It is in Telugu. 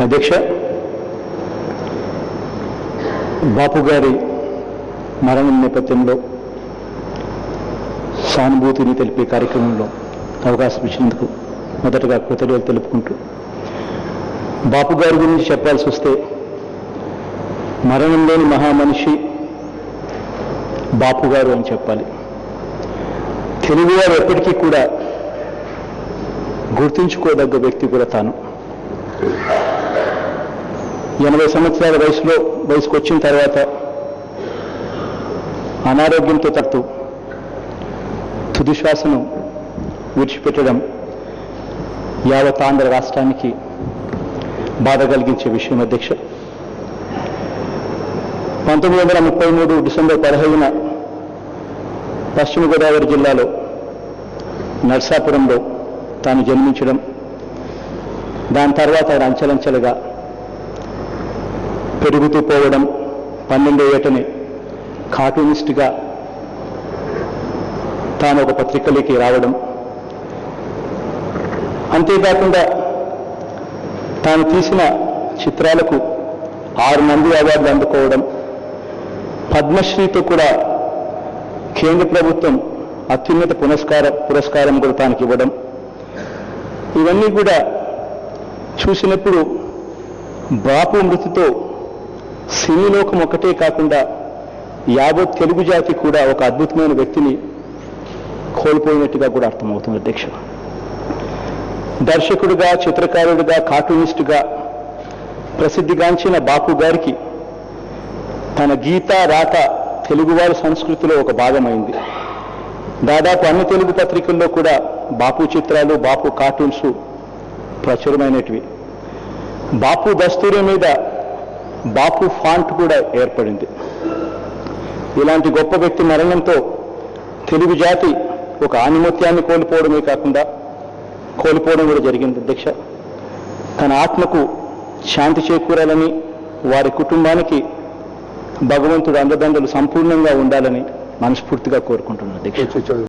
అధ్యక్ష, బాపు గారి మరణం నేపథ్యంలో సానుభూతిని తెలిపే కార్యక్రమంలో అవకాశం ఇచ్చినందుకు మొదటగా కృతజ్ఞతలు తెలుపుకుంటూ, బాపు గారి గురించి చెప్పాల్సి వస్తే మరణం లేని మహామనిషి బాపు గారు అని చెప్పాలి. తెలుగువారు ఎప్పటికీ కూడా గుర్తుంచుకోదగ్గ వ్యక్తి కూడా తాను. 80 సంవత్సరాల వయసుకు వచ్చిన తర్వాత అనారోగ్యంతో తట్టు తుది శ్వాసను విడిచిపెట్టడం యావత్ ఆంధ్ర రాష్ట్రానికి బాధ కలిగించే విషయం. అధ్యక్ష, 1933 డిసెంబర్ 15న పశ్చిమ గోదావరి జిల్లాలో నర్సాపురంలో తాను జన్మించడం, దాని తర్వాత ఆయన అంచెలంచెలుగా పెరుగుతూ పోవడం, 12వ ఏటనే కార్టూనిస్ట్గా తాను ఒక పత్రికలోకి రావడం, అంతేకాకుండా తాను తీసిన చిత్రాలకు 6 నంది అవార్డులు అందుకోవడం, పద్మశ్రీతో కూడా కేంద్ర ప్రభుత్వం అత్యున్నత పురస్కారం కూడా తానికి ఇవ్వడం, ఇవన్నీ కూడా చూసినప్పుడు బాపు మృతితో సినీలోకం ఒకటే కాకుండా యావత్ తెలుగు జాతి కూడా ఒక అద్భుతమైన వ్యక్తిని కోల్పోయినట్టుగా కూడా అర్థమవుతుంది. అధ్యక్ష, దర్శకుడిగా, చిత్రకారుడిగా, కార్టూనిస్టుగా ప్రసిద్ధిగాంచిన బాపు గారికి తన గీత రాత తెలుగువారి సంస్కృతిలో ఒక భాగమైంది. దాదాపు అన్ని తెలుగు పత్రికల్లో కూడా బాపు చిత్రాలు, బాపు కార్టూన్స్ ప్రచురమైనటివి. బాపు దస్తూరి మీద బాపు ఫాంట్ కూడా ఏర్పడింది. ఇలాంటి గొప్ప వ్యక్తి మరణంతో తెలుగు జాతి ఒక ఆణిముత్యాన్ని కోల్పోవడమే కాకుండా కోల్పోవడం కూడా జరిగింది. అధ్యక్ష, తన ఆత్మకు శాంతి చేకూరాలని, వారి కుటుంబానికి భగవంతుడు అండదండలు సంపూర్ణంగా ఉండాలని మనస్ఫూర్తిగా కోరుకుంటున్నాను. అధ్యక్ష.